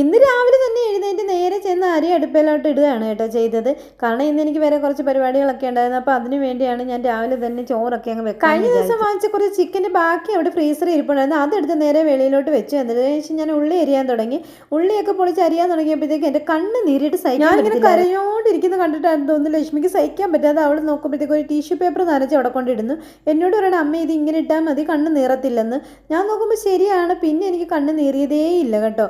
ഇന്ന് രാവിലെ തന്നെ എഴുന്നേറ്റ് നേരെ ചെന്ന് അരി അടുപ്പിലോട്ട് ഇടുകയാണ് കേട്ടോ ചെയ്തത്. കാരണം ഇന്ന് എനിക്ക് വേറെ കുറച്ച് പരിപാടികളൊക്കെ ഉണ്ടായിരുന്നു. അപ്പോൾ അതിന് വേണ്ടിയാണ് ഞാൻ രാവിലെ തന്നെ ചോറൊക്കെ അങ്ങ് വെക്കാൻ. കഴിഞ്ഞ ദിവസം വാങ്ങിച്ച കുറച്ച് ചിക്കൻ്റെ ബാക്കി അവിടെ ഫ്രീസറിൽ ഇരിപ്പുണ്ടായിരുന്നു. അതെടുത്ത് നേരെ വെളിയിലോട്ട് വെച്ചു. എന്നതിന് ശേഷം ഞാൻ ഉള്ളി അരിയാൻ തുടങ്ങി. ഉള്ളിയൊക്കെ പൊളിച്ച് അരിയാൻ തുടങ്ങിയപ്പോഴത്തേക്ക് എൻ്റെ കണ്ണ് നീരിട്ട് സഹിക്കാൻ ഇങ്ങനെ കരഞ്ഞോണ്ടിരിക്കുന്നത് കണ്ടിട്ടായിരുന്നു തോന്നുന്നു ലക്ഷ്മിക്ക് സഹിക്കാൻ പറ്റാതെ അവൾ നോക്കുമ്പോഴത്തേക്ക് ഒരു ടിഷ്യൂ പേപ്പർ നനച്ച് അവിടെ കൊണ്ടിടുന്നു. എന്നോട് പറയണം, അമ്മ ഇത് ഇങ്ങനെ ഇട്ടാൽ മതി, കണ്ണ് നീറത്തില്ലെന്ന്. ഞാൻ നോക്കുമ്പോൾ ശരിയാണ്. പിന്നെ എനിക്ക് കണ്ണ് നീറിയതേ ഇല്ല കേട്ടോ.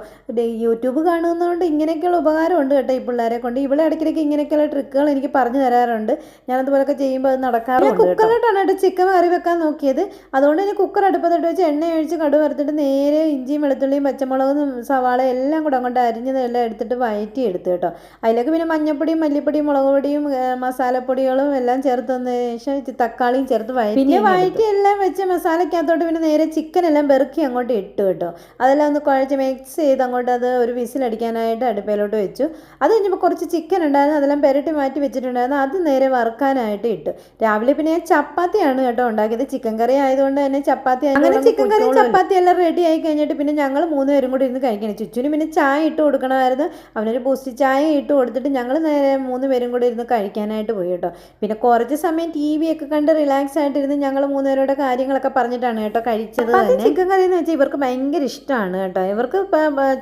യൂട്യൂബ് കാണുന്നതുകൊണ്ട് ഇങ്ങനെയൊക്കെയുള്ള ഉപകാരമുണ്ട് കേട്ടോ ഈ പിള്ളേരെ കൊണ്ട്. ഇവിടെ ഇടയ്ക്കിടയ്ക്ക് ഇങ്ങനെയൊക്കെയുള്ള ട്രിക്കുകൾ എനിക്ക് പറഞ്ഞു തരാറുണ്ട്. ഞാനതുപോലൊക്കെ ചെയ്യുമ്പോൾ അത് നടക്കാറുണ്ട്. കുക്കറിലോട്ടാണ് കേട്ടോ ചിക്കൻ കറി വെക്കാൻ നോക്കിയത്. അതുകൊണ്ട് തന്നെ കുക്കർ അടുപ്പത്തിട്ട് വെച്ച് എണ്ണ ഒഴിച്ച് കടുക് വറുത്തിട്ട് നേരെ ഇഞ്ചിയും വെളുത്തുള്ളിയും പച്ചമുളകും സവാള എല്ലാം കൂടെ അങ്ങോട്ട് അരിഞ്ഞതെല്ലാം എടുത്തിട്ട് വഴറ്റി എടുത്തു കേട്ടോ. അതിലേക്ക് പിന്നെ മഞ്ഞപ്പൊടിയും മല്ലിപ്പൊടിയും മുളക് പൊടിയും മസാലപ്പൊടികളും എല്ലാം ചേർത്തതിന് ശേഷം തക്കാളിയും ചേർത്ത് വഴറ്റി. പിന്നെ വഴറ്റി എല്ലാം വെച്ച് മസാലയ്ക്കകത്തോട്ട് പിന്നെ നേരെ ചിക്കൻ എല്ലാം പെറുക്കി അങ്ങോട്ട് ഇട്ടു കേട്ടോ. അതെല്ലാം ഒന്ന് കുഴച്ച് മിക്സ് ചെയ്ത് അങ്ങോട്ട് അത് ഒരു വിസിലടിക്കാനായിട്ട് അടുപ്പയിലോട്ട് വെച്ചു. അത് കഴിഞ്ഞപ്പോൾ കുറച്ച് ചിക്കൻ ഉണ്ടായിരുന്നു, അതെല്ലാം പെരട്ടി മാറ്റി വെച്ചിട്ടുണ്ടായിരുന്നു. അത് നേരെ വറുക്കാനായിട്ട് ഇട്ടു. രാവിലെ പിന്നെ ചപ്പാത്തിയാണ് കേട്ടോ ഉണ്ടാക്കിയത്. ചിക്കൻ കറി ആയതുകൊണ്ട് തന്നെ ചപ്പാത്തി, അങ്ങനെ ചിക്കൻ കറി ചപ്പാത്തി എല്ലാം റെഡി ആയി കഴിഞ്ഞിട്ട് പിന്നെ ഞങ്ങൾ 3 പേരും കൂടി ഇരുന്ന് കഴിക്കണം. ചുറ്റിനും പിന്നെ ചായ ഇട്ട് കൊടുക്കണമായിരുന്നു. അവനൊരു ബൂസ്റ്റ് ചായ ഇട്ട് കൊടുത്തിട്ട് ഞങ്ങൾ നേരെ 3 പേരും കൂടി ഇരുന്ന് കഴിക്കാനായിട്ട് പോയി കേട്ടോ. പിന്നെ കുറച്ച് സമയം TV ഒക്കെ കണ്ട് റിലാക്സ് ആയിട്ടിരുന്ന് ഞങ്ങൾ 3 പേരുടെ കാര്യങ്ങളൊക്കെ പറഞ്ഞിട്ടാണ് കേട്ടോ കഴിച്ചത്. ചിക്കൻ കറി എന്ന് വെച്ചാൽ ഇവർക്ക് ഭയങ്കര ഇഷ്ടമാണ് കേട്ടോ. ഇവർക്ക്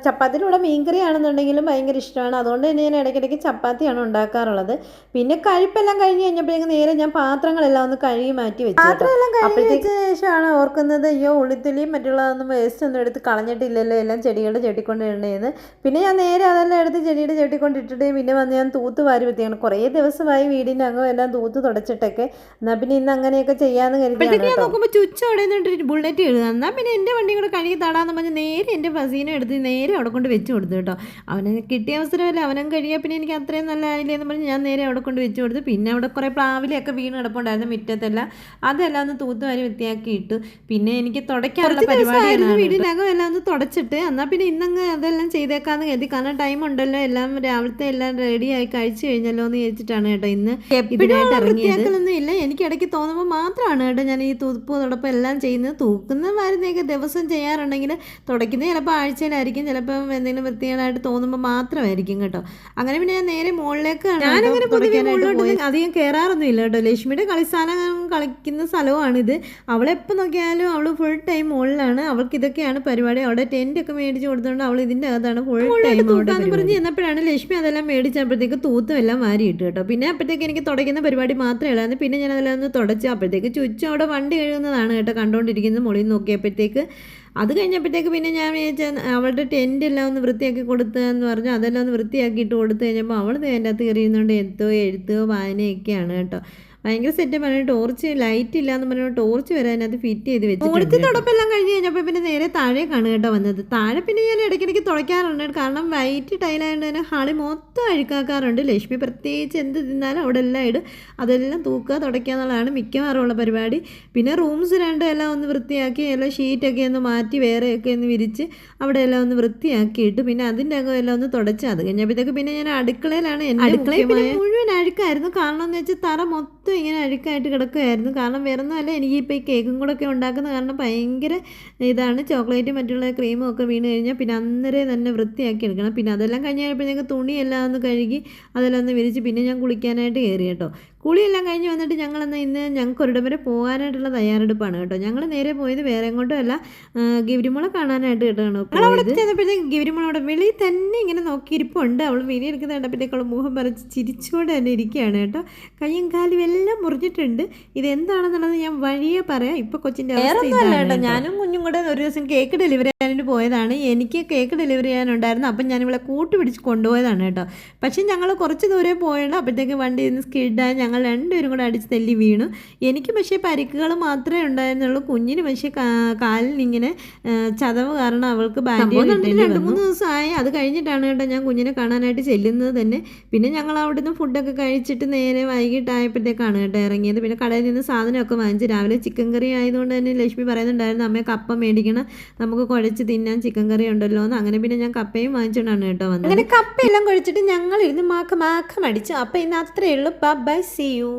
ചപ്പാത്തിയുടെ കൂടെ മീൻകറി ആണെന്നുണ്ടെങ്കിലും ഭയങ്കര ഇഷ്ടമാണ്. അതുകൊണ്ട് തന്നെ ഞാൻ ഇടയ്ക്കിടയ്ക്ക് ചപ്പാത്തിയാണ് ഉണ്ടാക്കാറുള്ളത്. പിന്നെ കഴിപ്പെല്ലാം കഴിഞ്ഞ് കഴിഞ്ഞപ്പോഴേക്കും നേരെ ഞാൻ പാത്രങ്ങളെല്ലാം ഒന്ന് കഴുകി മാറ്റി വെച്ചു. പാത്രമെല്ലാം കഴുകി ശേഷമാണ് ഓർക്കുന്നത്, അയ്യോ ഉള്ളിത്തൊലിയും മറ്റുള്ളതൊന്നും വേസ്റ്റ് ഒന്നും എടുത്ത് കളഞ്ഞിട്ടില്ലല്ലോ, എല്ലാം ചെടികളുടെ ചെട്ടിക്കൊണ്ടിടേണ്ടതെന്ന്. പിന്നെ ഞാൻ നേരെ അതെല്ലാം എടുത്ത് ചെടിയുടെ ചെട്ടിക്കൊണ്ടിട്ടിട്ട് പിന്നെ വന്ന് ഞാൻ തൂത്ത് വാരി വൃത്തിയാണ്. കുറേ ദിവസമായി വീടിൻ്റെ അകം എല്ലാം തൂത്ത് തുടച്ചിട്ടൊക്കെ. എന്നാൽ പിന്നെ ഇന്ന് അങ്ങനെയൊക്കെ ചെയ്യാമെന്ന് കരുതി നോക്കുമ്പോൾ ചുച്ച് അവിടെ നിന്നിട്ട് ബുള്ളറ്റ് എഴുതുക. എന്നാൽ പിന്നെ എൻ്റെ വണ്ടി കൂടെ കഴുകി തടാന്ന് പറഞ്ഞ് നേരെ എൻ്റെ ഫസീനെ എടുത്ത് നേരെ അവിടെ കൊണ്ട് വെച്ച് കൊടുത്തു കേട്ടോ. അവന് കിട്ടിയ അവസരമല്ല, അവനും കഴിയാൻ പിന്നെ എനിക്ക് അത്രയും നല്ല ആയില്ലെന്ന് പറഞ്ഞ് ഞാൻ നേരെ അവിടെ കൊണ്ട് വെച്ച് കൊടുത്തു. പിന്നെ അവിടെ കുറേ പ്ലാവിലൊക്കെ വീണ് കിടപ്പുണ്ടായിരുന്നു മുറ്റത്തെല്ലാം. അതെല്ലാം ഒന്ന് തൂത്ത് വാരി വൃത്തിയാക്കി ഇട്ടു. പിന്നെ എനിക്ക് തുടയ്ക്കാനുള്ള പരിപാടിയാണ്. വീടിനകം എല്ലാം ഒന്ന് തുടച്ചിട്ട് എന്നാൽ പിന്നെ ഇന്നങ്ങ് അതെല്ലാം ചെയ്തേക്കാന്ന് കരുതി. കാരണം ടൈം ഉണ്ടല്ലോ, എല്ലാം രാവിലത്തെ എല്ലാം റെഡിയായി കഴിച്ചു കഴിഞ്ഞല്ലോ എന്ന് ചോദിച്ചിട്ടാണ് കേട്ടോ ഇന്ന് ഇതിനായിട്ട് ഇറങ്ങിയാക്കലൊന്നും ഇല്ല. എനിക്ക് ഇടയ്ക്ക് തോന്നുമ്പോൾ മാത്രമാണ് കേട്ടോ ഞാൻ ഈ തൂപ്പ് തുടപ്പം എല്ലാം ചെയ്യുന്നത്. തൂക്കുന്ന മരുന്നൊക്കെ ദിവസം ചെയ്യാറുണ്ടെങ്കിൽ തുടയ്ക്കുന്നത് ചിലപ്പോൾ ആഴ്ചയിലായിരിക്കും, ചിലപ്പോൾ എന്തെങ്കിലും വൃത്തികേടായിട്ട് തോന്നുമ്പോൾ മാത്രമായിരിക്കും കേട്ടോ. അങ്ങനെ പിന്നെ ഞാൻ നേരെ മുകളിലേക്ക് അധികം കയറാറൊന്നും ഇല്ല കേട്ടോ. ലക്ഷ്മിയുടെ കളിസ്ഥാനം കളിക്കുന്ന സ്ഥലമാണിത്. അവളെപ്പോൾ നോക്കിയാലും അവൾ ഫുൾ ടൈം മുകളിലാണ്. അവൾക്ക് ഇതൊക്കെയാണ് പരിപാടി. അവിടെ ടെൻ്റ് ഒക്കെ മേടിച്ച് കൊടുത്തുകൊണ്ട് അവൾ ഇതിൻ്റെ അകത്താണ് ഫുൾ ടൈം തൂക്കാന്ന് പറഞ്ഞ് ചെന്നപ്പോഴാണ് ലക്ഷ്മി അതെല്ലാം മേടിച്ചപ്പോഴത്തേക്ക് തൂത്തും എല്ലാം മാറി ഇട്ടു കേട്ടോ. പിന്നെ അപ്പോഴത്തേക്ക് എനിക്ക് തുടയ്ക്കുന്ന പരിപാടി മാത്രമേ ഉള്ളായിരുന്നു. പിന്നെ ഞാൻ അതെല്ലാം ഒന്ന് തുടച്ചു. അപ്പോഴത്തേക്ക് ചുറ്റും അവിടെ വണ്ടി കഴുകുന്നതാണ് കേട്ടോ കണ്ടുകൊണ്ടിരിക്കുന്നത്. മുകളിൽ നോക്കിയപ്പോഴത്തേക്ക് അത് കഴിഞ്ഞപ്പോഴത്തേക്ക് പിന്നെ ഞാൻ വിചാരിച്ച അവളുടെ ടെൻ്റ് എല്ലാം ഒന്ന് വൃത്തിയാക്കി കൊടുത്തതെന്ന് പറഞ്ഞു. അതെല്ലാം ഒന്ന് വൃത്തിയാക്കിയിട്ട് കൊടുത്തു കഴിഞ്ഞപ്പോൾ അവൾ അതിൻ്റെ അകത്ത് കയറിയിരുന്നുകൊണ്ട് എഴുത്തോ വായനയൊക്കെയാണ് കേട്ടോ. ഭയങ്കര സെറ്റപ്പാണ്. ടോർച്ച് ലൈറ്റ് ഇല്ലയെന്ന് പറഞ്ഞാൽ ടോർച്ച് വരെ അതിനകത്ത് ഫിറ്റ് ചെയ്ത് വെച്ചു. മുകളിലത്തെ തുടപ്പെല്ലാം കഴിഞ്ഞ് കഴിഞ്ഞപ്പോൾ പിന്നെ നേരെ താഴേക്കാണ് കേട്ടോ വന്നത്. താഴെ പിന്നെ ഞാൻ ഇടയ്ക്കിടയ്ക്ക് തുടയ്ക്കാറുണ്ട്. കാരണം വൈറ്റ് ടൈലായതുകൊണ്ട് തന്നെ ഹാളി മൊത്തം അഴുക്കാക്കാറുണ്ട്. ലക്ഷ്മി പ്രത്യേകിച്ച് എന്ത് തിന്നാലും അവിടെ എല്ലാം ഇടും. അതെല്ലാം തൂക്കുക തുടയ്ക്കുക എന്നുള്ളതാണ് മിക്കവാറുമുള്ള പരിപാടി. പിന്നെ റൂംസ് രണ്ടും എല്ലാം ഒന്ന് വൃത്തിയാക്കി എല്ലാം ഷീറ്റൊക്കെ ഒന്ന് മാറ്റി വേറെയൊക്കെ ഒന്ന് വിരിച്ച് അവിടെ എല്ലാം ഒന്ന് വൃത്തിയാക്കിയിട്ട് പിന്നെ അതിൻ്റെ അകം എല്ലാം ഒന്ന് തുടച്ച്. അത് കഴിഞ്ഞപ്പോഴത്തേക്ക് പിന്നെ ഞാൻ അടുക്കളയിലാണ്. അടുക്കളയിൽ മുഴുവൻ അഴുക്കായിരുന്നു. കാരണം എന്ന് വെച്ചാൽ തറ മൊത്തം ഇങ്ങനെ അഴുക്കായിട്ട് കിടക്കുകയായിരുന്നു. കാരണം വേറെ ഒന്നുമല്ല, എനിക്കിപ്പോൾ ഈ കേക്കും കൂടെ ഒക്കെ ഉണ്ടാക്കുന്ന കാരണം ഭയങ്കര ഇതാണ്. ചോക്ലേറ്റും മറ്റുള്ള ക്രീമും ഒക്കെ വീണ് കഴിഞ്ഞാൽ പിന്നെ അന്നേരം തന്നെ വൃത്തിയാക്കി എടുക്കണം. പിന്നെ അതെല്ലാം കഴിഞ്ഞ് കഴിഞ്ഞപ്പോഴത്തേക്ക് തുണിയെല്ലാം ഒന്ന് കഴുകി അതെല്ലാം ഒന്ന് വിരിച്ച് പിന്നെ ഞാൻ കുളിക്കാനായിട്ട് കയറി കേട്ടോ. കുളിയെല്ലാം കഴിഞ്ഞ് വന്നിട്ട് ഞങ്ങളെന്നാൽ ഇന്ന് ഞങ്ങൾക്ക് ഒരിടം വരെ പോകാനായിട്ടുള്ള തയ്യാറെടുപ്പാണ് കേട്ടോ. ഞങ്ങൾ നേരെ പോയത് വേറെ എങ്ങോട്ടും അല്ല, ഗിരിമുള കാണാനായിട്ട് കേട്ടോ. അവിടെ ചെന്നപ്പോഴത്തേക്ക് ഗിരിമുള അവിടെ വെളിയിൽ തന്നെ ഇങ്ങനെ നോക്കിയിരിപ്പുണ്ട്. അവൾ വീഡിയോ എടുക്കുന്ന കണ്ടപ്പോഴത്തേക്ക് അവൾ മുഖം പറിച്ച് ചിരിച്ചുകൊണ്ട് തന്നെ ഇരിക്കുകയാണ് കേട്ടോ. കയ്യും കാലും എല്ലാം മുറിഞ്ഞിട്ടുണ്ട്. ഇതെന്താണെന്നുള്ളത് ഞാൻ വഴിയെ പറയാം. ഇപ്പോൾ കൊച്ചിൻ്റെ അവസ്ഥ കേട്ടോ. ഞാനും കുഞ്ഞും കൂടെ ഒരു ദിവസം കേക്ക് ഡെലിവറി ചെയ്യാനായിട്ട് പോയതാണ്. എനിക്ക് കേക്ക് ഡെലിവറി ചെയ്യാനുണ്ടായിരുന്നു. അപ്പം ഞാനിവളെ കൂട്ടുപിടിച്ച് കൊണ്ടുപോയതാണ് കേട്ടോ. പക്ഷേ ഞങ്ങൾ കുറച്ച് ദൂരെ പോയുള്ളൂ. അപ്പോഴത്തേക്ക് വണ്ടി നിന്ന് സ്കിഡായി ഞങ്ങൾ രണ്ടുപേരും കൂടെ അടിച്ച് തല്ലി വീണു. എനിക്ക് പക്ഷേ പരിക്കുകൾ മാത്രമേ ഉണ്ടായിരുന്നുള്ളൂ. കുഞ്ഞിന് പക്ഷേ കാലിനിങ്ങനെ ചതവ് കാരണം അവൾക്ക് ബാൻഡേജ് 2-3 ദിവസമായി. അത് കഴിഞ്ഞിട്ടാണ് കേട്ടോ ഞാൻ കുഞ്ഞിനെ കാണാനായിട്ട് ചെല്ലുന്നത് തന്നെ. പിന്നെ ഞങ്ങൾ അവിടുന്ന് ഫുഡൊക്കെ കഴിച്ചിട്ട് നേരെ വൈകിട്ടായപ്പോഴത്തേക്കാണ് കേട്ടോ ഇറങ്ങിയത്. പിന്നെ കടയിൽ നിന്ന് സാധനമൊക്കെ വാങ്ങിച്ച് രാവിലെ ചിക്കൻ കറി ആയതുകൊണ്ട് തന്നെ ലക്ഷ്മി പറയുന്നുണ്ടായിരുന്നു, അമ്മയെ കപ്പ മേടിക്കണം, നമുക്ക് കുഴച്ച് തിന്നാൻ ചിക്കൻ കറി ഉണ്ടല്ലോ എന്ന്. അങ്ങനെ പിന്നെ ഞാൻ കപ്പയും വാങ്ങിച്ചുകൊണ്ടാണ് കേട്ടോ വന്നത്. അങ്ങനെ കപ്പയെല്ലാം കുഴിച്ചിട്ട് ഞങ്ങൾ ഇരുന്ന് മാക്കം അടിച്ചു. അപ്പം ഇന്ന് അത്രയേ ഉള്ളൂ. Bye, see U.